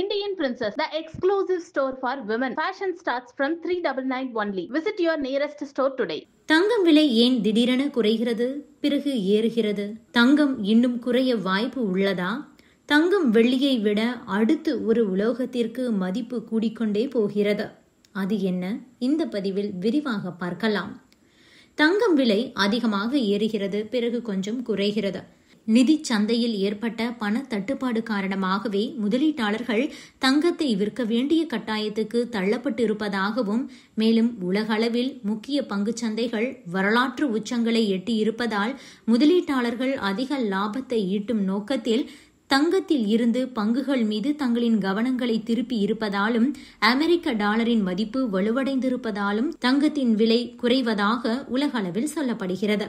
Indian Princess, the exclusive store for women. Fashion starts from 399 only. Visit your nearest store today. தங்கம் விலை ஏன் திடீரென குறைகிறது, பிறகு ஏறுகிறது? தங்கம் இன்னும் குறைய வாய்ப்பு உள்ளதா? தங்கம் வெள்ளியை விட அடுத்து ஒரு உலோகத்திற்கு மதிப்பு கூடிக்கொண்டே போகிறது. அது என்ன? இந்த பதிவில் விரிவாக பார்க்கலாம். தங்கம் விலை அதிகமாக ஏறுகிறது, பிறகு கொஞ்சம் குறைகிறது. நிதி சந்தையில் ஏற்பட்ட பண தட்டுப்பாடு காரணமாகவே முதலீட்டாளர்கள் தங்கத்தை விற்க வேண்டிய கட்டாயத்துக்கு தள்ளப்பட்டு இருப்பதாகவும், மேலும் உலகளவில் முக்கிய பங்குச் சந்தைகள் வரலாற்று உச்சங்களை எட்டியிருப்பதால் முதலீட்டாளர்கள் அதிக லாபத்தை ஈட்டும் நோக்கத்தில் தங்கத்தில் இருந்து பங்குகள் மீது தங்களின் கவனங்களை திருப்பி இருப்பதாலும், அமெரிக்க டாலரின் மதிப்பு வலுவடைந்திருப்பதாலும் தங்கத்தின் விலை குறைவதாக உலகளவில் சொல்லப்படுகிறது.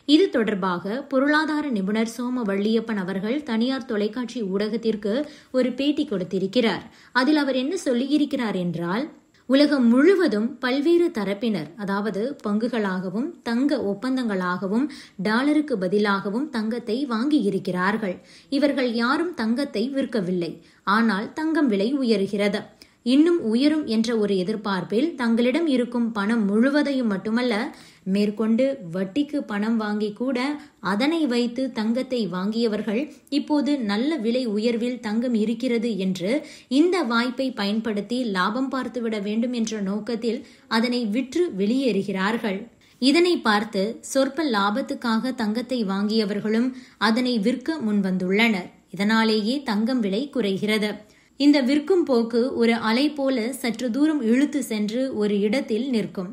இது தொடர்பாக பொருளாதார நிபுணர் சோம வள்ளியப்பன் அவர்கள் தனியார் தொலைக்காட்சி ஊடகத்திற்கு ஒரு பேட்டி கொடுத்திருக்கிறார். அதில் அவர் என்ன சொல்லியிருக்கிறார் என்றால், உலகம் முழுவதும் பல்வேறு தரப்பினர், அதாவது பங்குகளாகவும் தங்க ஒப்பந்தங்களாகவும் டாலருக்கு பதிலாகவும் தங்கத்தை வாங்கியிருக்கிறார்கள். இவர்கள் யாரும் தங்கத்தை விற்கவில்லை. ஆனால் தங்கம் விலை உயர்கிறது. இன்னும் உயரும் என்ற ஒரு எதிர்பார்ப்பில் தங்களிடம் இருக்கும் பணம் முழுவதையும் மட்டுமல்ல, மேற்கொண்டு வட்டிக்கு பணம் வாங்கி கூட அதனை வைத்து தங்கத்தை வாங்கியவர்கள் இப்போது நல்ல விலை உயர்வில் தங்கம் இருக்கிறது என்று இந்த வாய்ப்பை பயன்படுத்தி லாபம் பார்த்துவிட வேண்டும் என்ற நோக்கத்தில் அதனை விற்று வெளியேறுகிறார்கள். இதனை பார்த்து சொற்ப லாபத்துக்காக தங்கத்தை வாங்கியவர்களும் அதனை விற்க முன்வந்துள்ளனர். இதனாலேயே தங்கம் விலை குறைகிறது. இந்த விற்கும் போக்கு ஒரு அலை போல சற்று தூரம் இழுத்து சென்று ஒரு இடத்தில் நிற்கும்.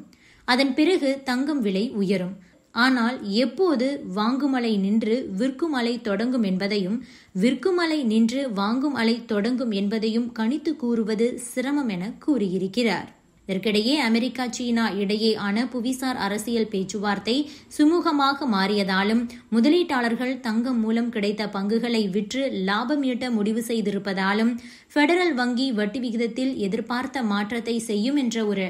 அதன் பிறகு தங்கம் விலை உயரும். ஆனால் எப்போது வாங்கும் அலை நின்று விற்கும் அலை தொடங்கும் என்பதையும், விற்கும் அலை நின்று வாங்கும் அலை தொடங்கும் என்பதையும் கணித்து கூறுவது சிரமம் என கூறியிருக்கிறார். இதற்கிடையே அமெரிக்கா சீனா இடையேயான புவிசார் அரசியல் பேச்சுவார்த்தை சுமூகமாக மாறியதாலும் முதலீட்டாளர்கள் தங்கம் மூலம் கிடைத்த பங்குகளை விற்று லாபம் ஈட்ட முடிவு செய்திருப்பதாலும், பெடரல் வங்கி வட்டி விகிதத்தில் எதிர்பார்த்த மாற்றத்தை செய்யும் என்ற ஒரு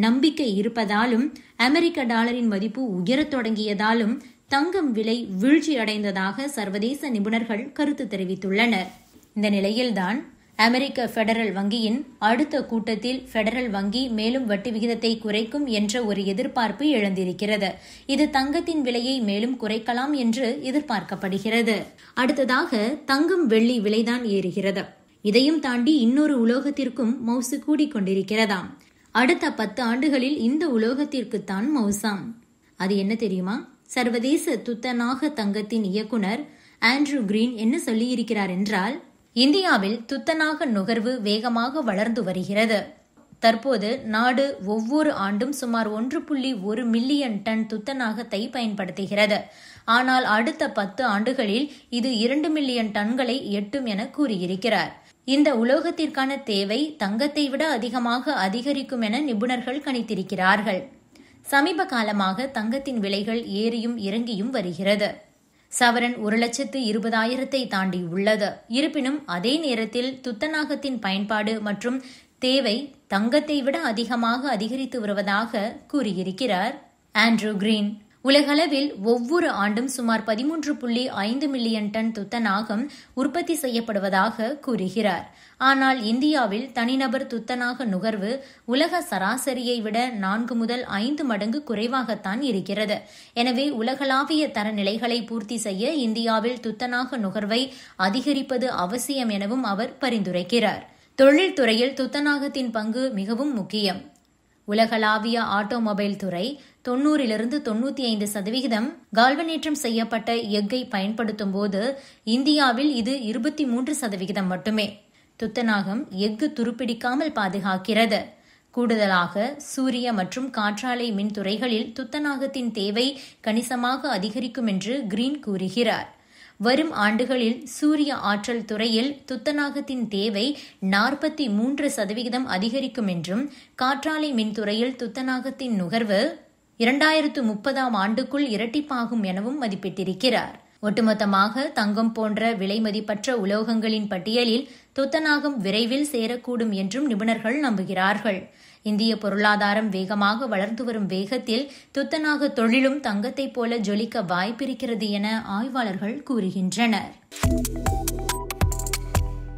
நம்பிக்கை இருப்பதாலும், அமெரிக்க டாலரின் மதிப்பு உயரத் தொடங்கியதாலும் தங்கம் விலை வீழ்ச்சியடைந்ததாக சர்வதேச நிபுணர்கள் கருத்து தெரிவித்துள்ளனர். இந்த நிலையில்தான் அமெரிக்க பெடரல் வங்கியின் அடுத்த கூட்டத்தில் பெடரல் வங்கி மேலும் வட்டி விகிதத்தை குறைக்கும் என்ற ஒரு எதிர்பார்ப்பு எழுந்திருக்கிறது. இது தங்கத்தின் விலையை மேலும் குறைக்கலாம் என்று எதிர்பார்க்கப்படுகிறது. அடுத்ததாக தங்கம் வெள்ளி விலைதான் ஏறுகிறது. இதையும் தாண்டி இன்னொரு உலோகத்திற்கும் மவுசு கூடிக்கொண்டிருக்கிறதாம். அடுத்த 10 ஆண்டுகளில் இந்த உலோகத்திற்குத்தான் மவுசாம். அது என்ன தெரியுமா? சர்வதேச துத்தநாக தங்கத்தின் இயக்குனர் ஆண்ட்ரூ கிரீன் என்ன சொல்லியிருக்கிறார் என்றால், இந்தியாவில் துத்தநாக நுகர்வு வேகமாக வளர்ந்து வருகிறது. தற்போது நாடு ஒவ்வொரு ஆண்டும் சுமார் 1.1 மில்லியன் டன் துத்தநாகத்தை பயன்படுத்துகிறது. ஆனால் அடுத்த 10 ஆண்டுகளில் இது 2 மில்லியன் டன்களை எட்டும் என கூறியிருக்கிறார். இந்த உலோகத்திற்கான தேவை தங்கத்தை விட அதிகமாக அதிகரிக்கும் என நிபுணர்கள் கணித்திருக்கிறார்கள். சமீப காலமாக தங்கத்தின் விலைகள் ஏறியும் இறங்கியும் வருகிறது. சவரன் 1,20,000 தாண்டி உள்ளது. இருப்பினும் அதே நேரத்தில் துத்தநாகத்தின் பயன்பாடு மற்றும் தேவை தங்கத்தை விட அதிகமாக அதிகரித்து வருவதாக கூறியிருக்கிறார் ஆண்ட்ரூ கிரீன். உலகளவில் ஒவ்வொரு ஆண்டும் சுமார் 13.5 மில்லியன் டன் துத்தநாகம் உற்பத்தி செய்யப்படுவதாக கூறுகிறார். ஆனால் இந்தியாவில் தனிநபர் துத்தநாக நுகர்வு உலக சராசரியை விட 4 முதல் 5 மடங்கு குறைவாகத்தான் இருக்கிறது. எனவே உலகளாவிய தரநிலைகளை பூர்த்தி செய்ய இந்தியாவில் துத்தநாக நுகர்வை அதிகரிப்பது அவசியம் எனவும் அவர் பரிந்துரைக்கிறார். தொழில்துறையில் துத்தநாகத்தின் பங்கு மிகவும் முக்கியம். உலகளாவிய ஆட்டோமொபைல் துறை 90-95% கால்வனேற்றம் செய்யப்பட்ட எஃகை பயன்படுத்தும் போது இந்தியாவில் இது 23% மட்டுமே. துத்தநாகம் எஃகு துருப்பிடிக்காமல் பாதுகாக்கிறது. கூடுதலாக சூரிய மற்றும் காற்றாலை மின் துறைகளில் துத்தநாகத்தின் தேவை கணிசமாக அதிகரிக்கும் என்று கிரீன் கூறுகிறார். வரும் ஆண்டுகளில் சூரிய ஆற்றல் துறையில் துத்தநாகத்தின் தேவை 43% அதிகரிக்கும் என்றும், காற்றாலை மின்துறையில் துத்தநாகத்தின் நுகர்வு 2030 ஆண்டுக்குள் இரட்டிப்பாகும் எனவும் மதிப்பிட்டிருக்கிறார். ஒட்டுமொத்தமாக தங்கம் போன்ற விலை மதிப்பற்ற உலோகங்களின் பட்டியலில் துத்தநாகம் விரைவில் சேரக்கூடும் என்றும் நிபுணர்கள் நம்புகிறார்கள். இந்திய பொருளாதாரம் வேகமாக வளர்ந்து வரும் வேகத்தில் துத்தநாக தொழிலும் தங்கத்தைப் போல ஜொலிக்க வாய்ப்பிருக்கிறது என ஆய்வாளர்கள் கூறுகின்றனர்.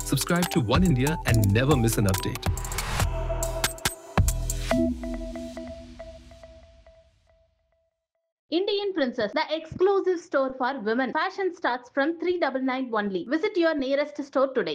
Subscribe to One India and never miss an update. Indian Princess, the exclusive store for women. Fashion starts from 399 only. Visit your nearest store today.